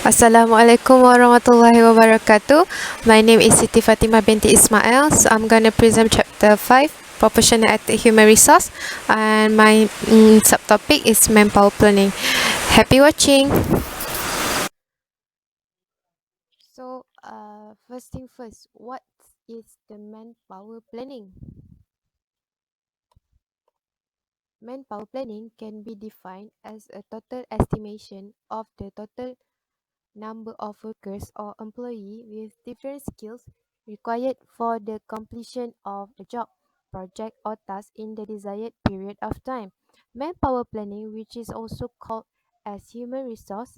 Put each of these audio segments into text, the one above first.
Assalamualaikum warahmatullahi wabarakatuh. My name is Siti Fatimah binti Ismail. So I'm going to present chapter 5, Proportionality Human Resource, and my subtopic is Manpower Planning. Happy watching. So, first thing first, what is the manpower planning? Manpower planning can be defined as a total estimation of the total number of workers or employees with different skills required for the completion of a job, project, or task in the desired period of time. Manpower planning, which is also called as human resource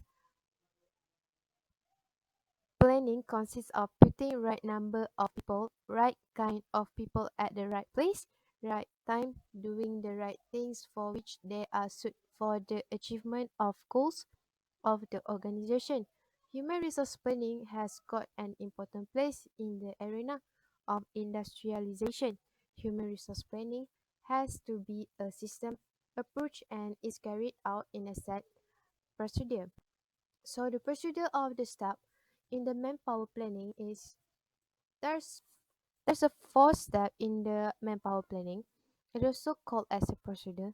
planning, consists of putting right number of people, right kind of people at the right place, right time, doing the right things for which they are suited for the achievement of goals of the organization. Human resource planning has got an important place in the arena of industrialization. Human resource planning has to be a system approach and is carried out in a set procedure. So the procedure of the step in the manpower planning is there's there's a four step in the manpower planning. It is also called as a procedure.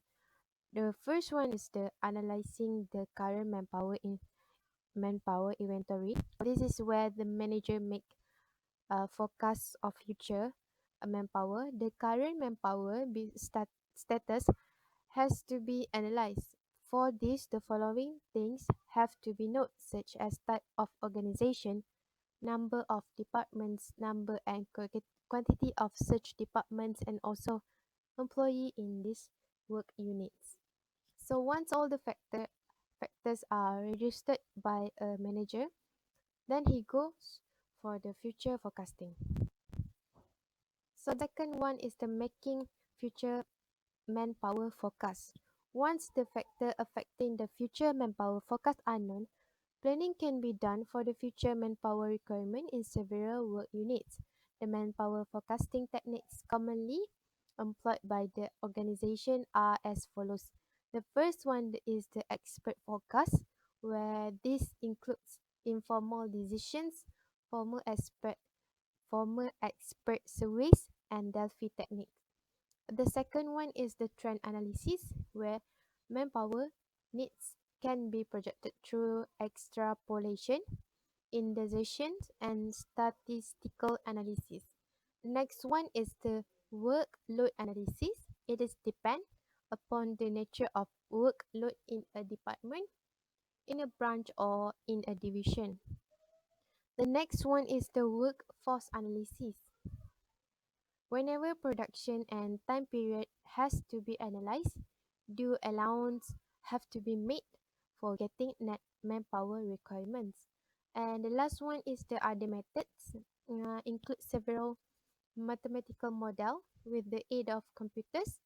The first one is the analyzing the current manpower inventory. This is where the manager make a forecast of future manpower. The current manpower status has to be analyzed. For this, the following things have to be noted, such as type of organization, number of departments, number and quantity of such departments, and also employee in these work units. So once all the factors are registered by a manager, then he goes for the future forecasting. So second one is the making future manpower forecast. Once the factor affecting the future manpower forecast are known, planning can be done for the future manpower requirement in several work units. The manpower forecasting techniques commonly employed by the organization are as follows. The first one is the expert forecast, where this includes informal decisions, formal expert surveys, and Delphi techniques. The second one is the trend analysis, where manpower needs can be projected through extrapolation, indexation, and statistical analysis. The next one is the workload analysis. It is depend upon the nature of workload in a department, in a branch, or in a division. The next one is the workforce analysis. Whenever production and time period has to be analyzed, due allowance have to be made for getting net manpower requirements. And the last one is the other methods, include several mathematical model with the aid of computers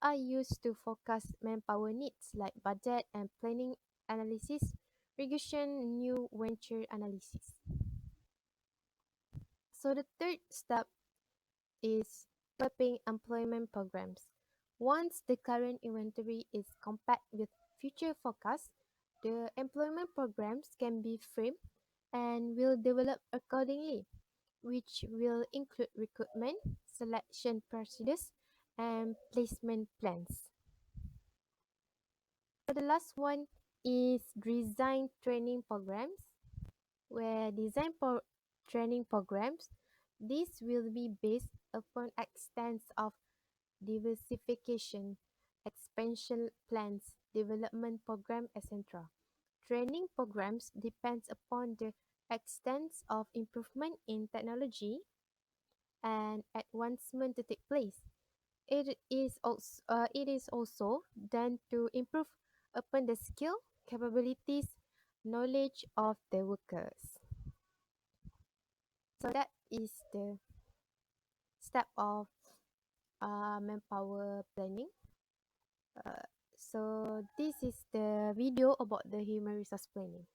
are used to forecast manpower needs like budget and planning analysis, regression, new venture analysis. So the third step is developing employment programs. Once the current inventory is compared with future forecasts, the employment programs can be framed and will develop accordingly, which will include recruitment, selection procedures, and placement plans. So the last one is design training programs, where training programs, this will be based upon extents of diversification, expansion plans, development program, etc. Training programs depends upon the extent of improvement in technology and advancement to take place. It is also done to improve upon the skill, capabilities, knowledge of the workers. So that is the step of manpower planning. So this is the video about the human resource planning.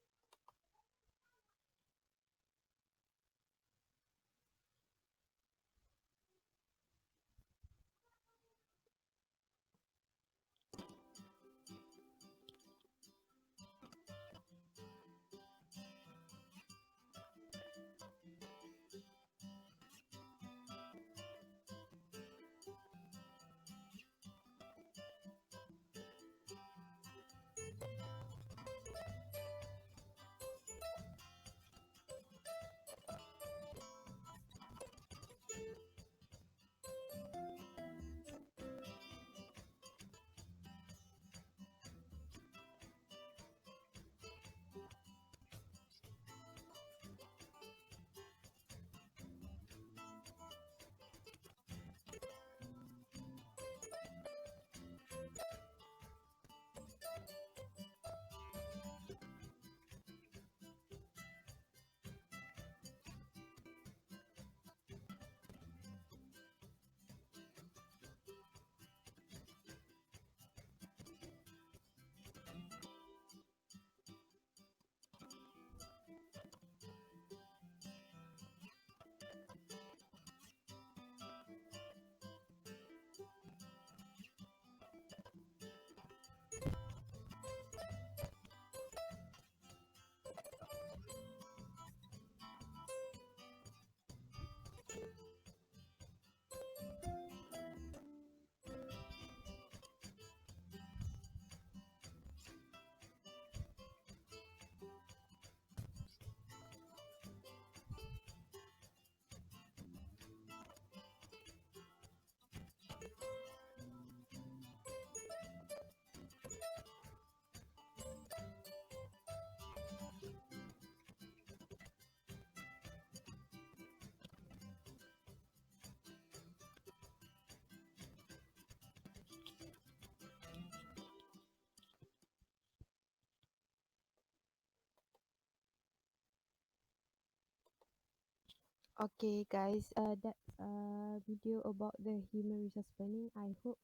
Okay, guys, that's a video about the human resource planning. I hope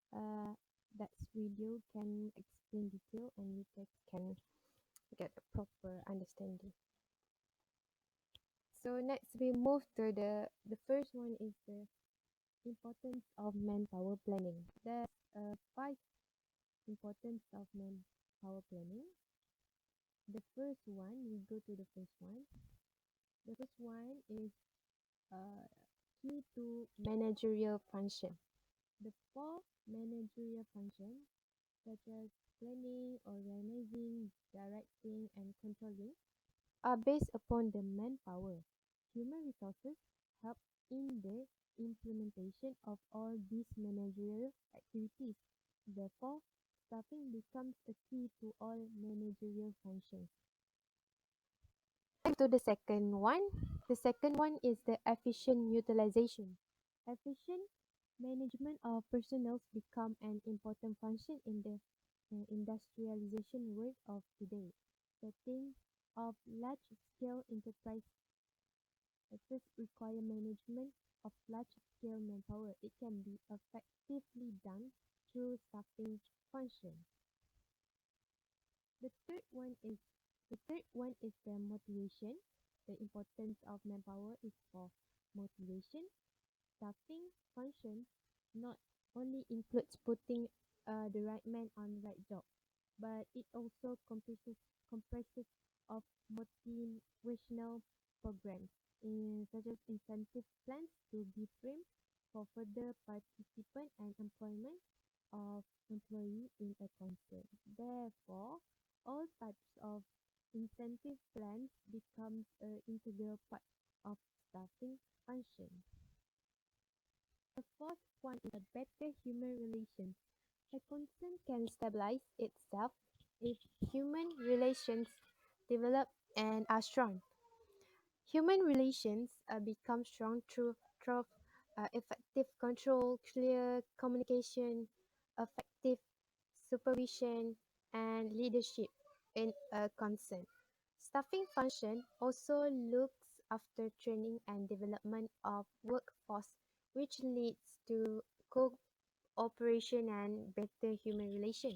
uh, that video can explain detail and you guys can get a proper understanding. So next we move to the first one is the importance of manpower planning. There's five importance of manpower planning. The first one, we go to the first one. The first one is uh, key to managerial function. The four managerial functions, such as planning, organizing, directing, and controlling, are based upon the manpower. Human resources help in the implementation of all these managerial activities. Therefore, staffing becomes a key to all managerial functions. To the second one. The second one is the efficient utilization. Efficient management of personnel become an important function in the industrialization world of today. The thing of large-scale enterprises require management of large-scale manpower. It can be effectively done through staffing function. The third one is the motivation. The importance of manpower is for motivation. Staffing function not only includes putting the right man on the right job, but it also comprises of motivational programs, such as incentive plans to be framed for further participant and employment of employee in a concern. Therefore, all types of incentive plans becomes an integral part of staffing function. The fourth one is a better human relations. A concern can stabilize itself if human relations develop and are strong. Human relations become strong through effective control, clear communication, effective supervision, and leadership in a concern. Staffing function also looks after training and development of workforce, which leads to cooperation and better human relation.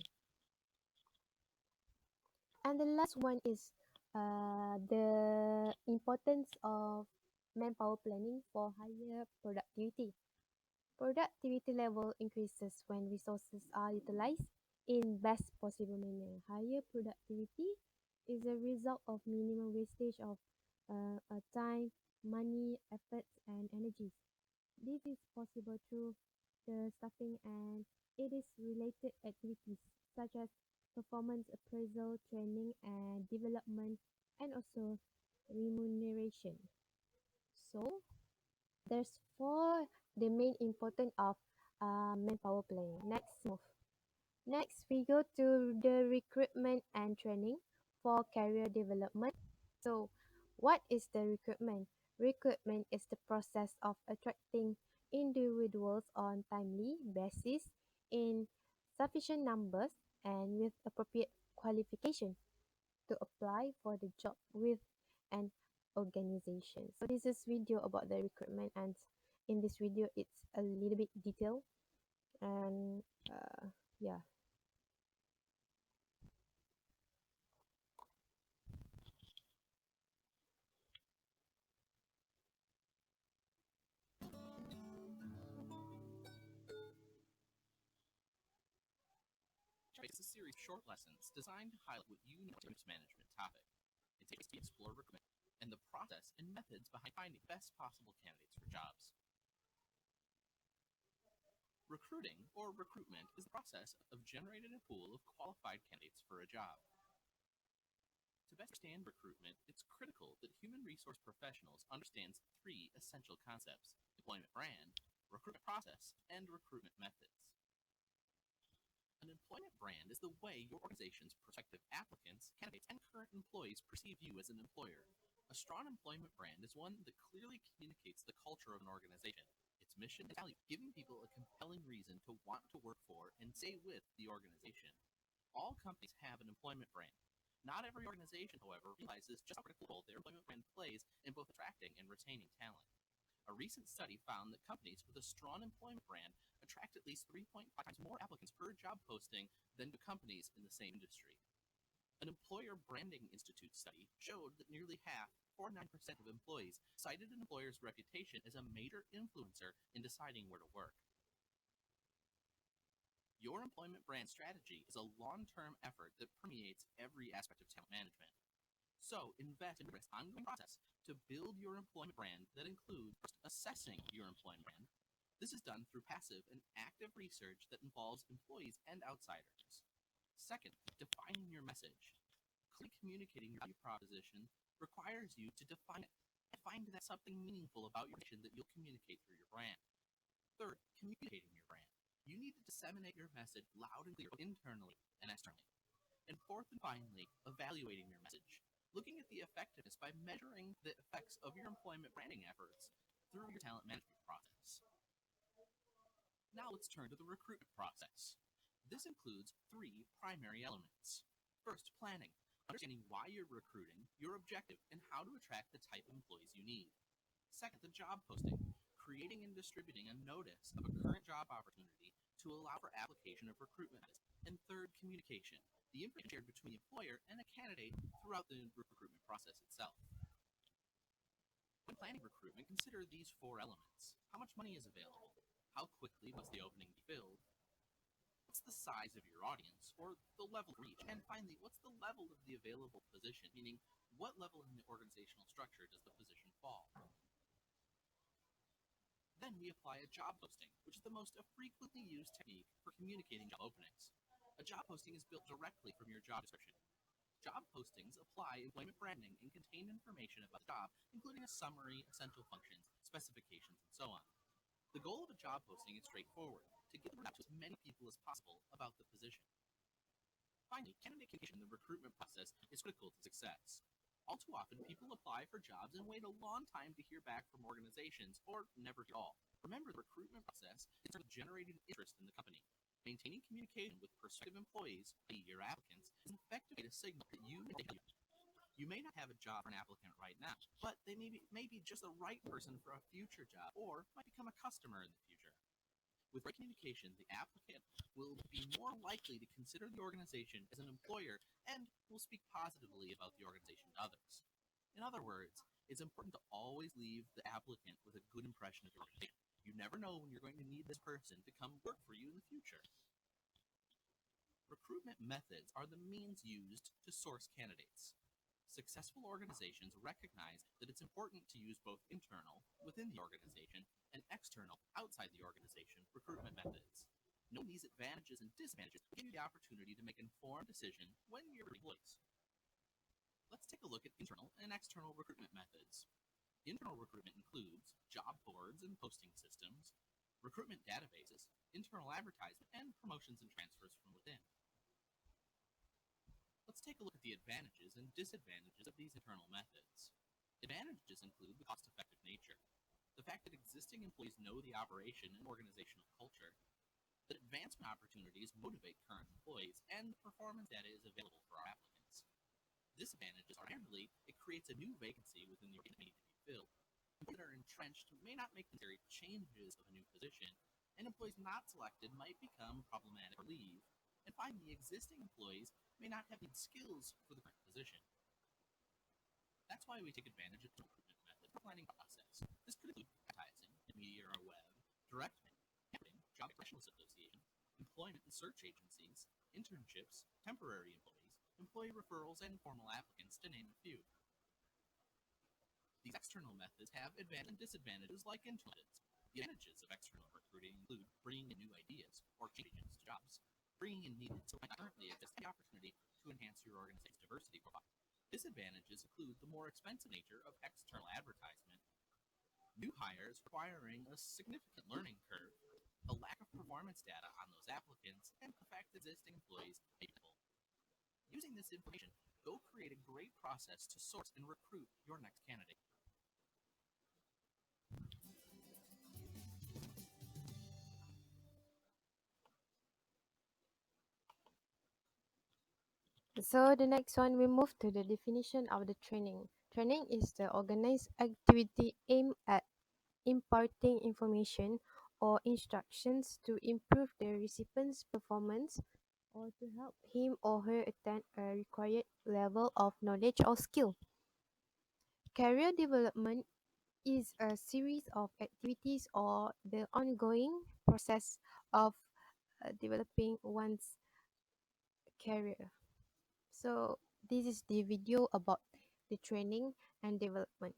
And the last one is the importance of manpower planning for higher productivity. Productivity level increases when resources are utilized in best possible manner. Higher productivity is a result of minimum wastage of time, money, efforts, and energies. This is possible through the staffing and it is related activities such as performance appraisal, training and development, and also remuneration. So there's four the main importance of manpower planning. Next, we go to the recruitment and training for career development. So, what is the recruitment? Recruitment is the process of attracting individuals on timely basis in sufficient numbers and with appropriate qualification to apply for the job with an organization. So this is video about the recruitment, and in this video it's a little bit detailed and yeah. It's a series of short lessons designed to highlight what you know about management topic. It takes to explore recruitment and the process and methods behind finding the best possible candidates for jobs. Recruiting, or recruitment, is the process of generating a pool of qualified candidates for a job. To best understand recruitment, it's critical that human resource professionals understand three essential concepts: employment brand, recruitment process, and recruitment methods. An employment brand is the way your organization's prospective applicants, candidates, and current employees perceive you as an employer. A strong employment brand is one that clearly communicates the culture of an organization, its mission and value, giving people a compelling reason to want to work for and stay with the organization. All companies have an employment brand. Not every organization, however, realizes just how critical role their employment brand plays in both attracting and retaining talent. A recent study found that companies with a strong employment brand attract at least 3.5 times more applicants per job posting than do companies in the same industry. An Employer Branding Institute study showed that nearly half, 49% of employees, cited an employer's reputation as a major influencer in deciding where to work. Your employment brand strategy is a long-term effort that permeates every aspect of talent management. So invest in this ongoing process to build your employment brand that includes first assessing your employment brand. This is done through passive and active research that involves employees and outsiders. Second, defining your message. Clearly communicating your value proposition requires you to define it and find that something meaningful about your mission that you'll communicate through your brand. Third, communicating your brand. You need to disseminate your message loud and clear, internally and externally. And fourth and finally, evaluating your message. Looking at the effectiveness by measuring the effects of your employment branding efforts through your talent management process. Now let's turn to the recruitment process. This includes three primary elements. First, planning. Understanding why you're recruiting, your objective, and how to attract the type of employees you need. Second, the job posting. Creating and distributing a notice of a current job opportunity to allow for application of recruitment. And third, communication. The information shared between the employer and a candidate throughout the recruitment process itself. When planning recruitment, consider these four elements. How much money is available? How quickly must the opening be filled? What's the size of your audience or the level of reach? And finally, what's the level of the available position, meaning what level in the organizational structure does the position fall? Then we apply a job posting, which is the most frequently used technique for communicating job openings. A job posting is built directly from your job description. Job postings apply employment branding and contain information about the job, including a summary, essential functions, specifications, and so on. The goal of a job posting is straightforward, to get the word out to as many people as possible about the position. Finally, candidate communication in the recruitment process is critical to success. All too often, people apply for jobs and wait a long time to hear back from organizations, or never at all. Remember, the recruitment process is sort of generating interest in the company. Maintaining communication with prospective employees, i.e. your applicants, is an effective way to signal that you may value. You may not have a job for an applicant right now, but they may be just the right person for a future job, or might become a customer in the future. With right communication, the applicant will be more likely to consider the organization as an employer and will speak positively about the organization to others. In other words, it's important to always leave the applicant with a good impression of your organization. You never know when you're going to need this person to come work for you in the future. Recruitment methods are the means used to source candidates. Successful organizations recognize that it's important to use both internal, within the organization, and external, outside the organization, recruitment methods. Knowing these advantages and disadvantages will give you the opportunity to make an informed decision when you're employees. Let's take a look at internal and external recruitment methods. Internal recruitment includes job boards and posting systems, recruitment databases, internal advertisement, and promotions and transfers from within. Let's take a look at the advantages and disadvantages of these internal methods. Advantages include the cost-effective nature, the fact that existing employees know the operation and organizational culture, that advancement opportunities motivate current employees, and the performance data is available for our applicants. Disadvantages are generally it creates a new vacancy within the organization that need to be filled. Employees that are entrenched may not make necessary changes of a new position, and employees not selected might become problematic or leave. And finally, existing employees may not have the skills for the current position. That's why we take advantage of the recruitment method for planning process. This could include advertising, media or web, direct marketing, job professionals association, employment and search agencies, internships, temporary employees, employee referrals, and formal applicants, to name a few. These external methods have advantages and disadvantages like internal methods. The advantages of external recruiting include bringing in new ideas or changes to jobs, bringing in needed so currently exist the opportunity to enhance your organization's diversity profile. Disadvantages include the more expensive nature of external advertisement, new hires requiring a significant learning curve, a lack of performance data on those applicants, and the fact that existing employees may be full. Using this information, go create a great process to source and recruit your next candidate. So the next one, we move to the definition of the training. Training is the organized activity aimed at imparting information or instructions to improve the recipient's performance or to help him or her attain a required level of knowledge or skill. Career development is a series of activities or the ongoing process of developing one's career. So, this is the video about the training and development.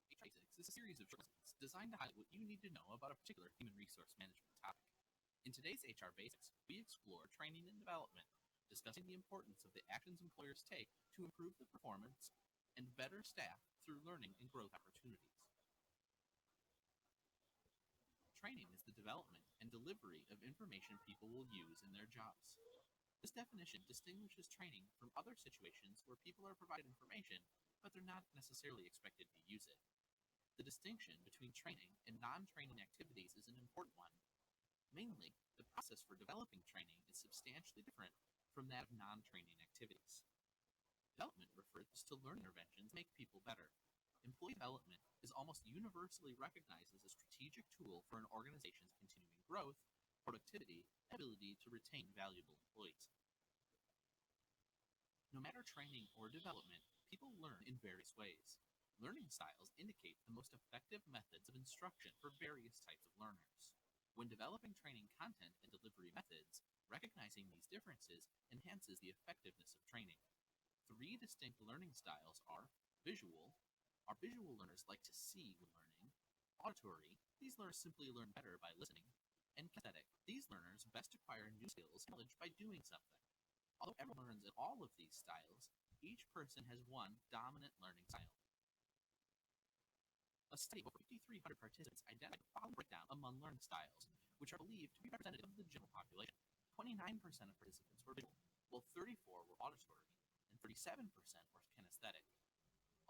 HR Basics is a series of short lessons designed to highlight what you need to know about a particular human resource management topic. In today's HR Basics, we explore training and development, discussing the importance of the actions employers take to improve the performance and better staff through learning and growth opportunities. Training is the development and delivery of information people will use in their jobs. This definition distinguishes training from other situations where people are provided information, but they're not necessarily expected to use it. The distinction between training and non-training activities is an important one. Mainly, the process for developing training is substantially different from that of non-training activities. Development refers to learning interventions that make people better. Employee development is almost universally recognized as a strategic tool for an organization's continuing growth, productivity, and ability to retain valuable employees. No matter training or development, people learn in various ways. Learning styles indicate the most effective methods of instruction for various types of learners. When developing training content and delivery methods, recognizing these differences enhances the effectiveness of training. Three distinct learning styles are visual. Our visual learners like to see when learning. Auditory. These learners simply learn better by listening. And kinesthetic. These learners best acquire new skills and knowledge by doing something. Although everyone learns in all of these styles, each person has one dominant learning style. A study of over 5,300 participants identified the following breakdown among learning styles, which are believed to be representative of the general population. 29% of participants were visual, while 34% were auditory, and 37% were kinesthetic.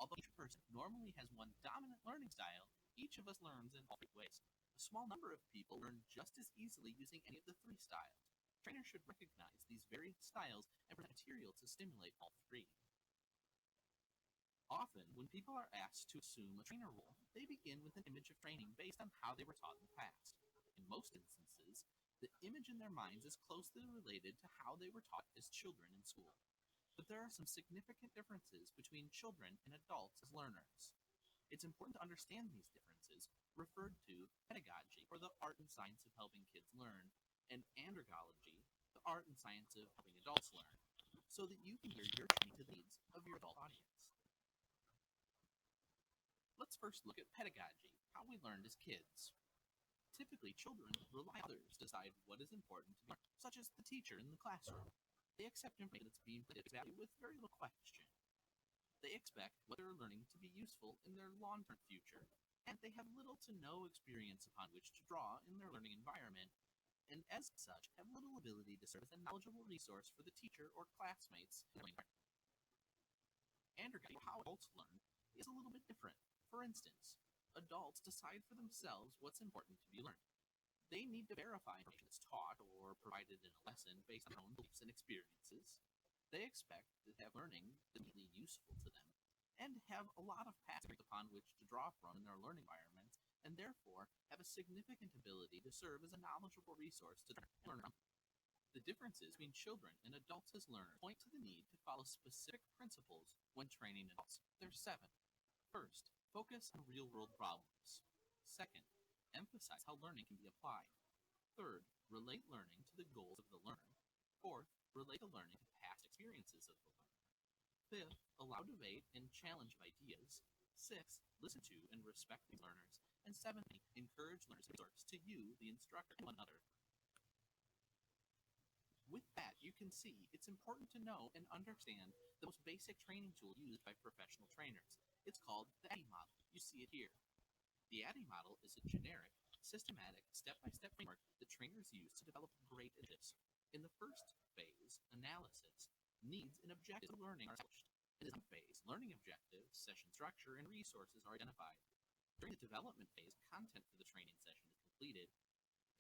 Although each person normally has one dominant learning style, each of us learns in all three ways. A small number of people learn just as easily using any of the three styles. Trainers should recognize these varied styles and present material to stimulate all three. Often, when people are asked to assume a trainer role, they begin with an image of training based on how they were taught in the past. In most instances, the image in their minds is closely related to how they were taught as children in school. But there are some significant differences between children and adults as learners. It's important to understand these differences, referred to pedagogy, or the art and science of helping kids learn, and andragogy, the art and science of helping adults learn, so that you can gear your training to the needs of your adult audience. Let's first look at pedagogy, how we learned as kids. Typically, children rely on others to decide what is important to be learned, such as the teacher in the classroom. They accept information that's being put at value with very little question. They expect what they're learning to be useful in their long-term future, and they have little to no experience upon which to draw in their learning environment, and as such have little ability to serve as a knowledgeable resource for the teacher or classmates in their learning environment. Andragogy, how adults learn, is a little bit different. For instance, adults decide for themselves what's important to be learned. They need to verify information that's taught or provided in a lesson based on their own beliefs and experiences. They expect to have learning immediately useful to them and have a lot of past experience upon which to draw from in their learning environments, and therefore have a significant ability to serve as a knowledgeable resource to learn from. The differences between children and adults as learners point to the need to follow specific principles when training adults. There's 7. First, focus on real-world problems. Second, emphasize how learning can be applied. Third, relate learning to the goals of the learner. Fourth, relate the learning to past experiences of the learner. Fifth, allow debate and challenge of ideas. Sixth, listen to and respect the learners. And seventh, encourage learners to resource to you, the instructor, and one another. With that, you can see it's important to know and understand the most basic training tool used by professional trainers. It's called the ADDIE model. You see it here. The ADDIE model is a generic, systematic, step-by-step framework that trainers use to develop great initiatives. In the first phase, analysis, needs and objectives of learning are established. In the second phase, learning objectives, session structure, and resources are identified. During the development phase, content for the training session is completed.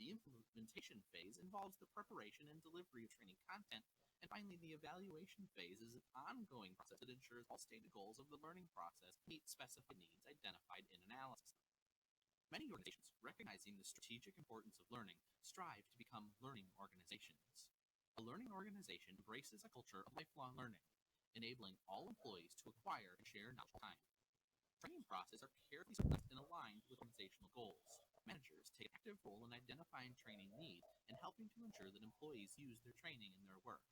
The implementation phase involves the preparation and delivery of training content. And finally, the evaluation phase is an ongoing process that ensures all stated goals of the learning process meet specified needs identified in analysis. Many organizations, recognizing the strategic importance of learning, strive to become learning organizations. A learning organization embraces a culture of lifelong learning, enabling all employees to acquire and share knowledge over time. Training processes are carefully sequenced and aligned with organizational goals. Managers take an active role in identifying training needs and helping to ensure that employees use their training in their work.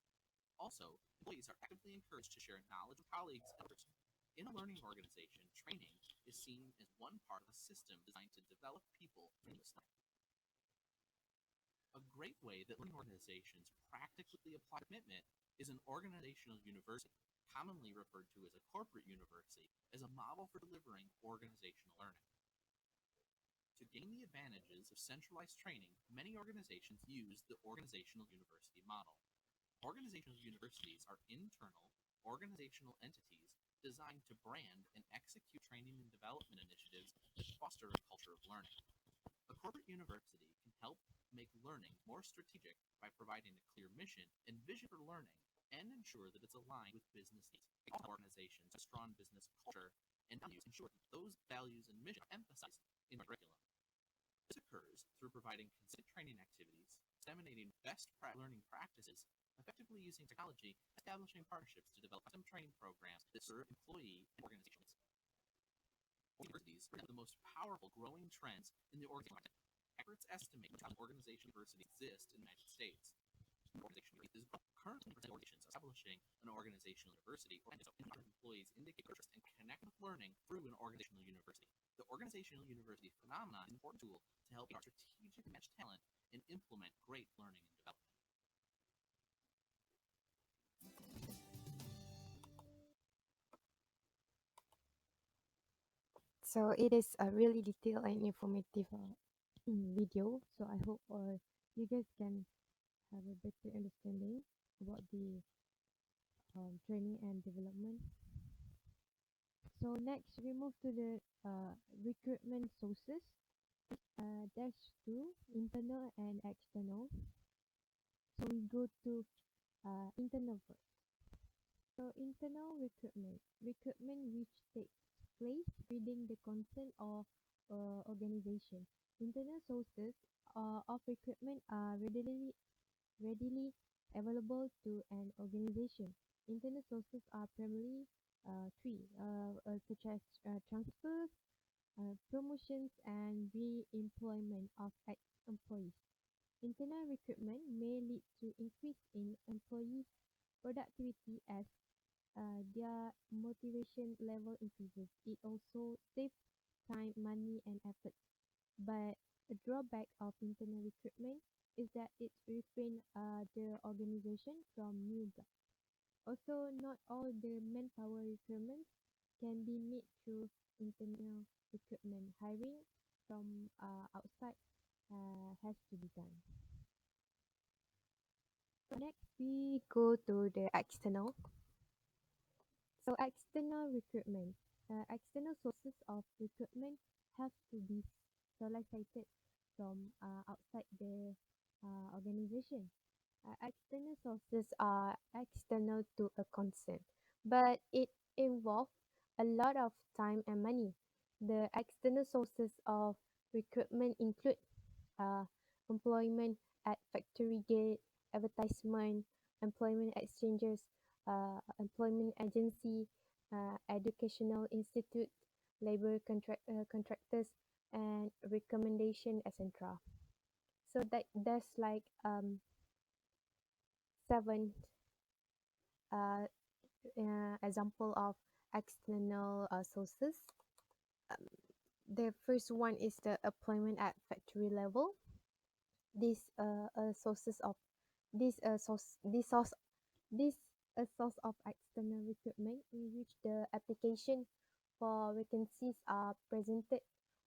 Also, employees are actively encouraged to share knowledge with colleagues and others. In a learning organization, training is seen as one part of a system designed to develop people continuously. A great way that learning organizations practically apply commitment is an organizational university, commonly referred to as a corporate university, as a model for delivering organizational learning. To gain the advantages of centralized training, many organizations use the organizational university model. Organizational universities are internal, organizational entities designed to brand and execute training and development initiatives that foster a culture of learning. A corporate university can help make learning more strategic by providing a clear mission and vision for learning and ensure that it's aligned with business needs. All organizations have a strong business culture and values ensure that those values and mission are emphasized in the curriculum. This occurs through providing consistent training activities, disseminating best learning practices, effectively using technology, establishing partnerships to develop custom training programs that serve employee and organizational needs. Universities are the most powerful growing trends in the organizational market. Experts estimate 1,000 organizational universities exist in the United States. Organizational is currently organizations establishing an organizational university or employees indicate interest and connect with learning through an organizational university. The organizational university phenomenon is an important tool to help strategically match talent and implement great learning and development. So it is a really detailed and informative video. So I hope you guys can have a better understanding about the training and development. So next we move to the recruitment sources. Dash two, internal and external. So we go to internal first. So internal recruitment which takes place within the consent of organization. Internal sources of recruitment are readily available to an organization. Internal sources are primarily three, such as transfers, promotions, and re-employment of ex-employees. Internal recruitment may lead to increase in employees' productivity as their motivation level increases. It also saves time, money, and effort. But a drawback of internal recruitment is that it refrains the organization from new jobs. Also, not all the manpower requirements can be made through internal recruitment. Hiring from outside has to be done. So next, we go to the external. So external recruitment. External sources of recruitment have to be solicited from outside the organization. External sources are external to a concern, but it involves a lot of time and money. The external sources of recruitment include uh, employment at factory gate, advertisement, employment exchanges, employment agency, educational institute, labor contractors, and recommendation, etc. So that's like seven uh, example of external sources. Um, the first one is the employment at factory level. These sources of this source this source this a source of external recruitment in which the application for vacancies are presented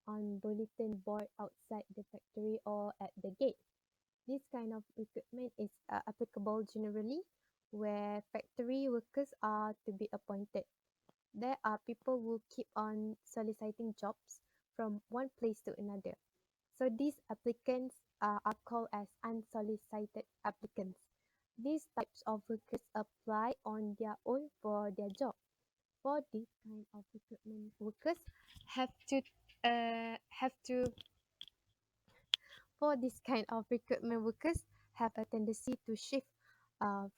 on bulletin board outside the factory or at the gate. This kind of recruitment is applicable generally where factory workers are to be appointed. There are people who keep on soliciting jobs from one place to another. So these applicants are called as unsolicited applicants. These types of workers apply on their own for their job. For this kind of recruitment workers have to have to for this kind of recruitment workers have a tendency to shift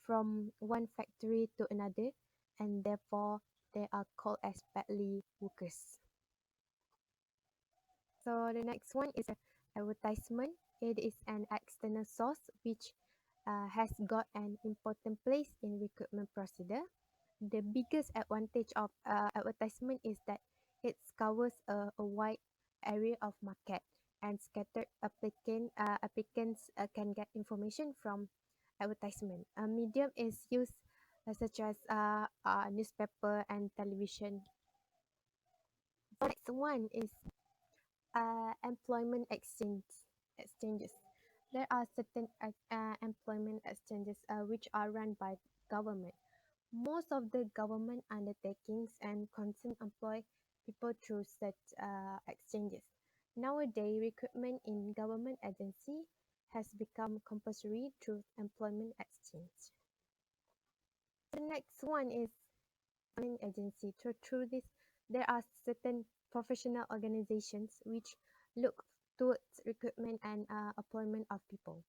from one factory to another, and therefore they are called as badly workers. So the next one is advertisement. It is an external source which has got an important place in recruitment procedure. The biggest advantage of advertisement is that it covers a wide area of market, and scattered applicants can get information from advertisement. A medium is used such as newspaper and television. The next one is employment exchanges. There are certain employment exchanges which are run by government. Most of the government undertakings and concern employ people through such exchanges. Nowadays, recruitment in government agency has become compulsory through employment exchange. The next one is employment agency. So through this, there are certain professional organizations which look towards recruitment and employment of people.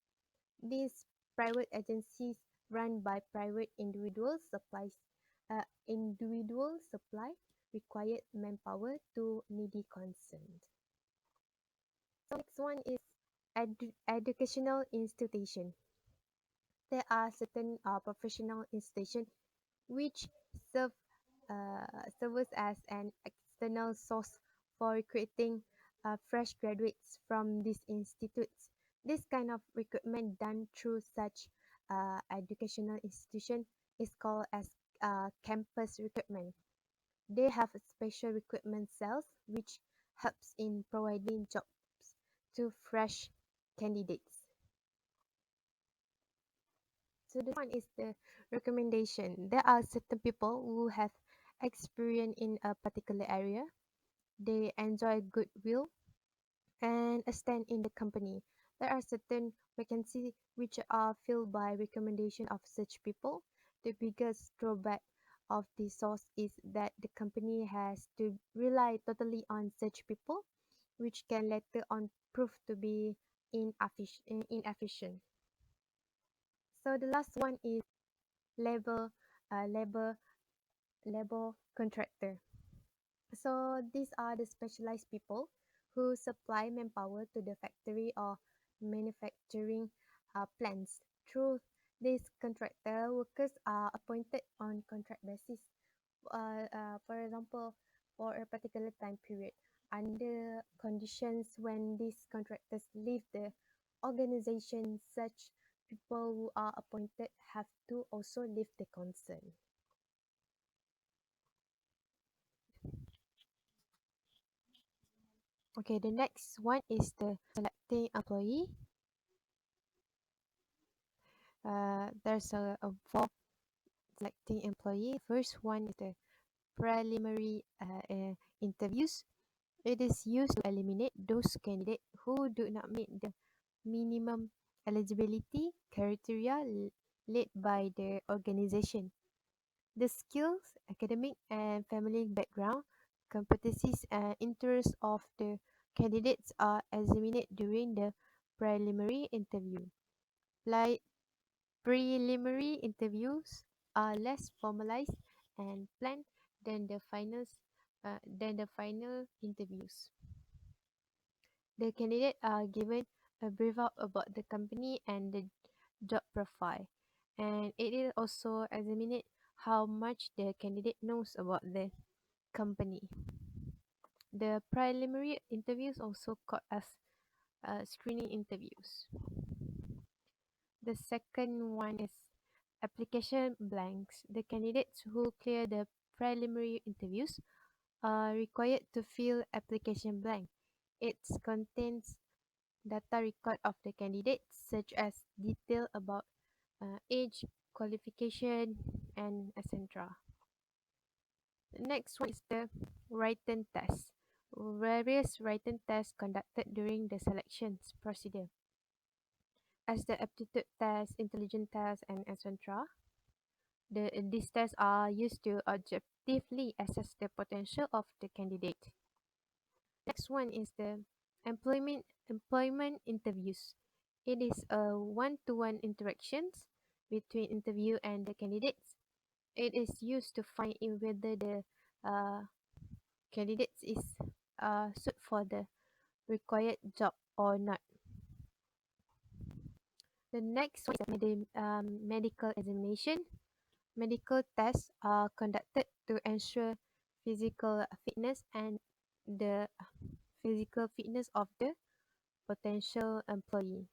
These private agencies run by private individuals supply required manpower to needy concerned. So next one is educational institution. There are certain professional institutions which serve serves as an external source for recruiting fresh graduates from these institutes. This kind of recruitment done through such educational institution is called as campus recruitment. They have a special recruitment cells which helps in providing jobs to fresh candidates. So this one is the recommendation. There are certain people who have experience in a particular area. They enjoy goodwill and a stand in the company. There are certain vacancies which are filled by recommendation of such people. The biggest drawback of the source is that the company has to rely totally on such people, which can later on prove to be inefficient. So the last one is labor, uh, labor, labor contractor. So these are the specialized people who supply manpower to the factory or manufacturing plants. Through these contractor, workers are appointed on contract basis. For example, for a particular time period, under conditions when these contractors leave the organization, such people who are appointed have to also leave the concern. Okay, the next one is the selecting employee. There's a four selecting employee. First one is the preliminary interviews. It is used to eliminate those candidates who do not meet the minimum eligibility criteria laid by the organization. The skills, academic and family background, competencies and interests of the candidates are examined during the preliminary interview. Like preliminary interviews are less formalized and planned than the final interviews. The candidates are given a brief up about the company and the job profile, and it is also examined how much the candidate knows about the company. The preliminary interviews also called as screening interviews. The second one is application blanks. The candidates who clear the preliminary interviews are required to fill application blank. It contains data record of the candidates such as detail about age, qualification, and etc. The next one is the written test. various written tests conducted during the selections procedure, as the aptitude test, intelligence test, and etc. These tests are used to objectively assess the potential of the candidate. Next one is the employment interviews. It is a one-to-one interactions between interview and the candidates. It is used to find in whether the uh, candidates is suit for the required job or not. The next one is the medical examination. Medical tests are conducted to ensure physical fitness and the physical fitness of the potential employee.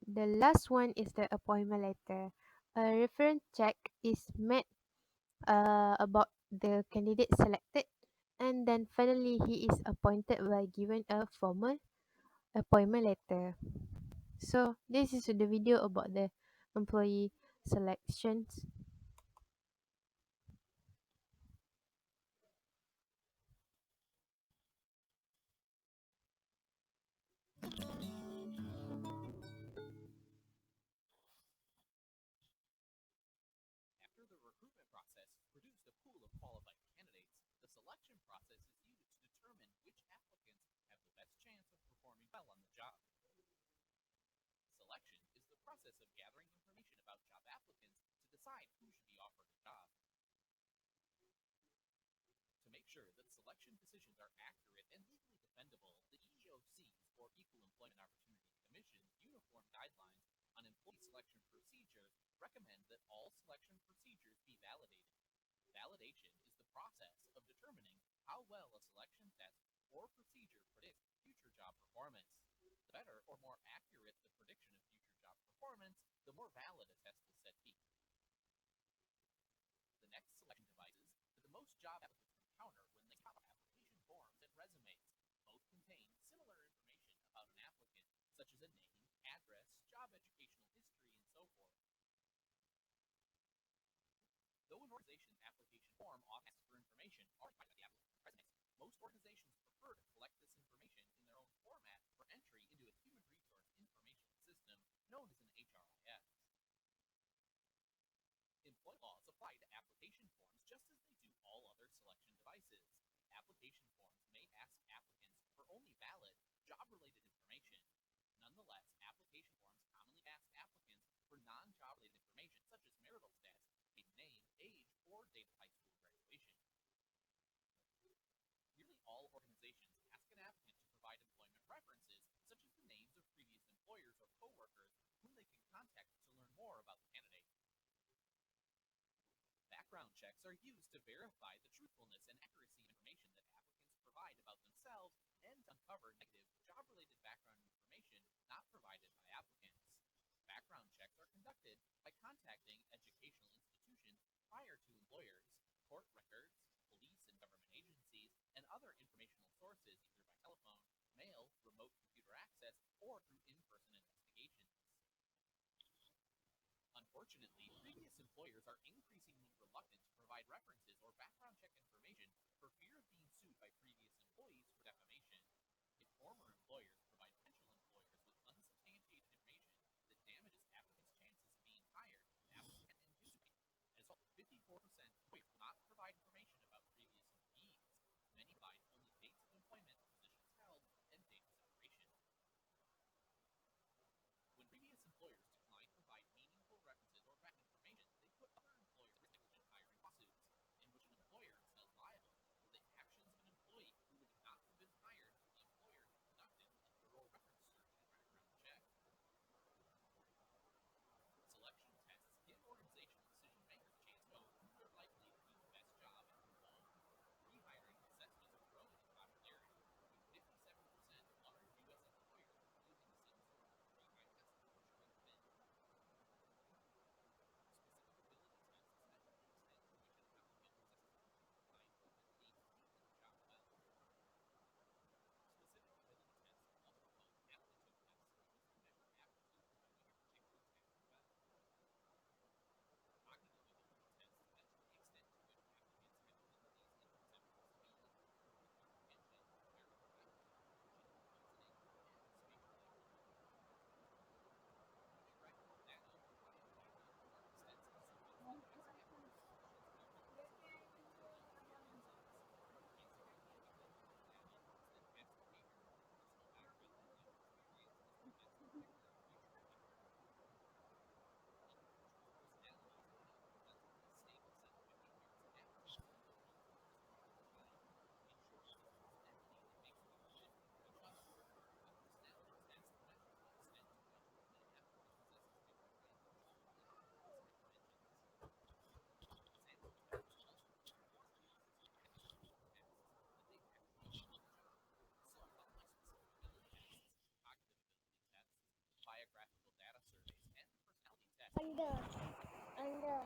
The last one is the appointment letter. A reference check is made about the candidate selected, and then finally he is appointed by given a formal appointment letter. So this is the video about the employee selections. After the recruitment process produced a pool of qualified candidates, the selection process is used to determine which applicants have the best chance of performing well on the job. Selection is the process of gathering information about job applicants to decide who should be offered a job. To make sure that selection decisions are accurate and legally defendable, the EEOC's, or Equal Employment Opportunity Commission's, Uniform Guidelines on Employee Selection Procedures recommend that all selection procedures be validated. Validation is the process of determining how well a selection test or procedure predicts future job performance. The better or more accurate the prediction of future job performance, the more valid a test is said to be. The next selection devices are the most job applicants encounter when they copy application forms and resumes. Both contain similar information about an applicant, such as a name, address, job educational history, and so forth. Though an organization's application form often asks for information already provided by the applicant's resumes, most organizations prefer to collect this information in their own format for entry into a human resource information system known as an HRIS. Employment laws apply to application forms just as they do all other selection devices. Application forms may ask applicants for only valid, job-related information. Nonetheless, application forms commonly ask applicants for non-job-related information such as marital status, maiden name, age, or date of high school graduation. Nearly all organizations ask an applicant to provide employment references, such as the names of previous employers or coworkers whom they can contact to learn more about the candidate. Background checks are used to verify the truthfulness and accuracy of information that applicants provide about themselves and to uncover negative job-related background information not provided by applicants. Background checks are conducted by contacting educational institutions prior to employers, court records, police and government agencies, and other informational sources either by telephone, mail, remote computer access, or through in-person investigations. Unfortunately, previous employers are increasingly reluctant to provide references or background check information for fear of being sued by previous employees for defamation. If former employers provide potential employers with unsubstantiated information that damages applicants' chances of being hired, applicants can induce it. As well, 54% of employers will not provide information about previous employees. Many provide only dates of employment, positions held, and date of separation. When previous employers decline to provide meaningful references or background information, they put other employers at risk of negligent hiring lawsuits, in which an employer does Under, under.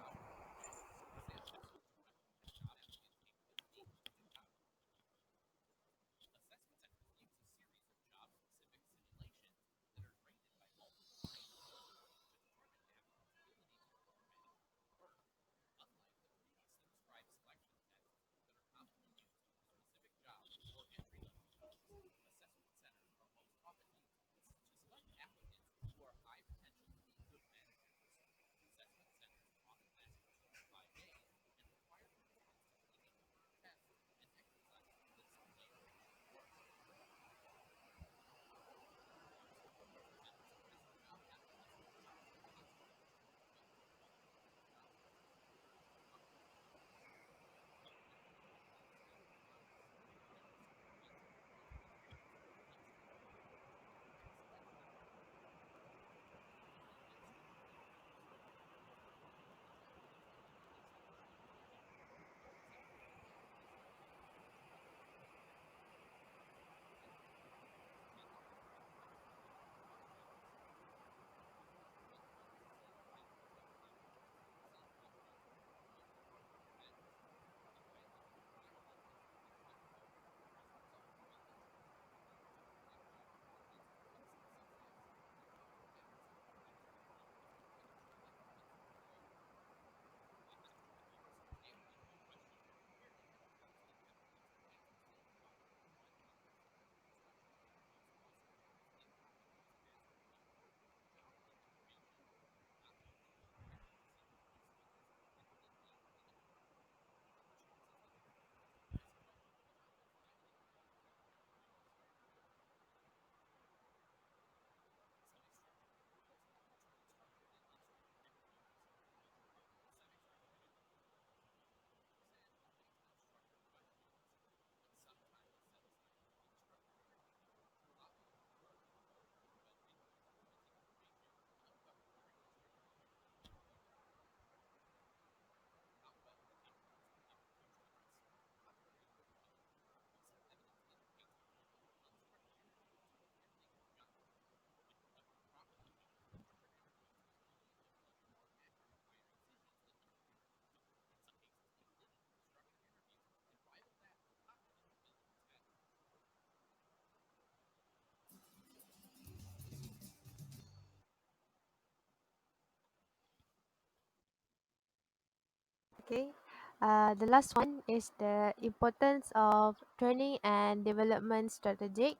Okay. The last one is the importance of training and development strategy.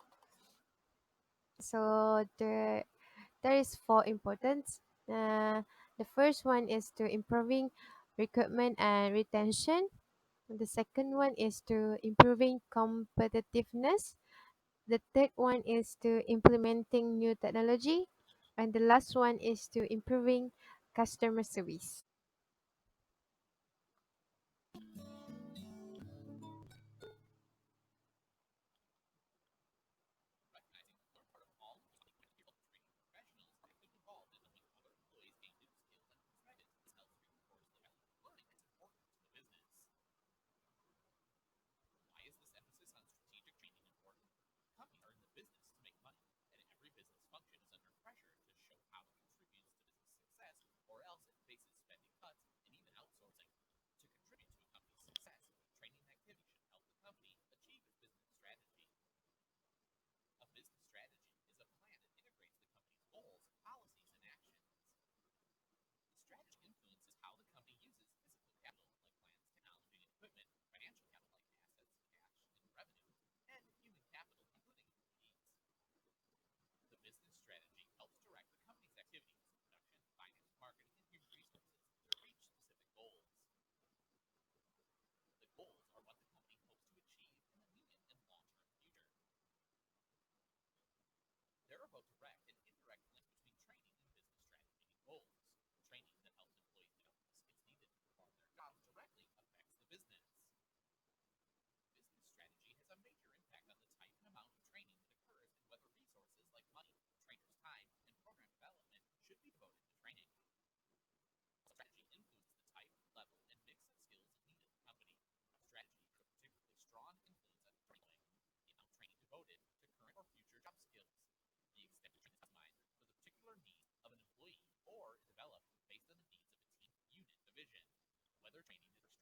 So there is four importance. The first one is to improving recruitment and retention. The second one is to improving competitiveness. The third one is to implementing new technology. And the last one is to improving customer service.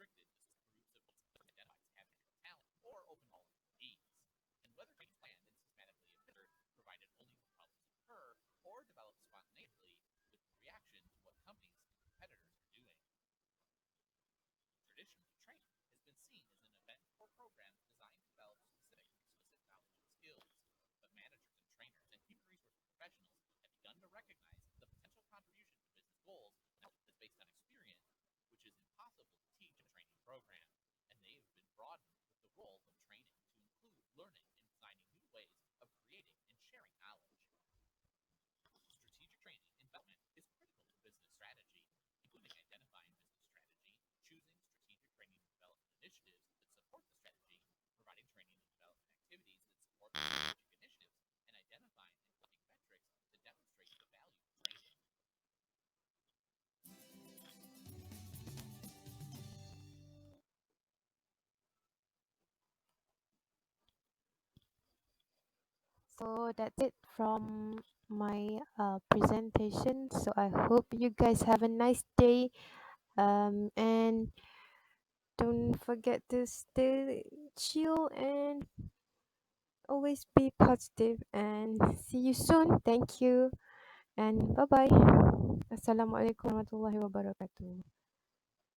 restricted to groups of people that identified as having talent or open all needs, and whether training is planned and systematically administered, provided only when problems occur, or developed spontaneously with reaction to what companies and competitors are doing. Traditionally, training has been seen as an event or program designed to develop specific explicit knowledge and skills, but managers and trainers and human resource professionals have begun to recognize the potential contribution to business goals that's based on experience, which is impossible to teach in a training program, and they have been broadened with the role of training to include learning and designing new ways of creating and sharing knowledge. Strategic training and development is critical to business strategy, including identifying business strategy, choosing strategic training and development initiatives that support the strategy, providing training and development activities that support the strategic initiatives, and identifying and collecting metrics to demonstrate the value of training. So that's it from my presentation. So I hope you guys have a nice day. And don't forget to stay chill and always be positive. And see you soon. Thank you and bye bye. Assalamualaikum warahmatullahi wabarakatuh.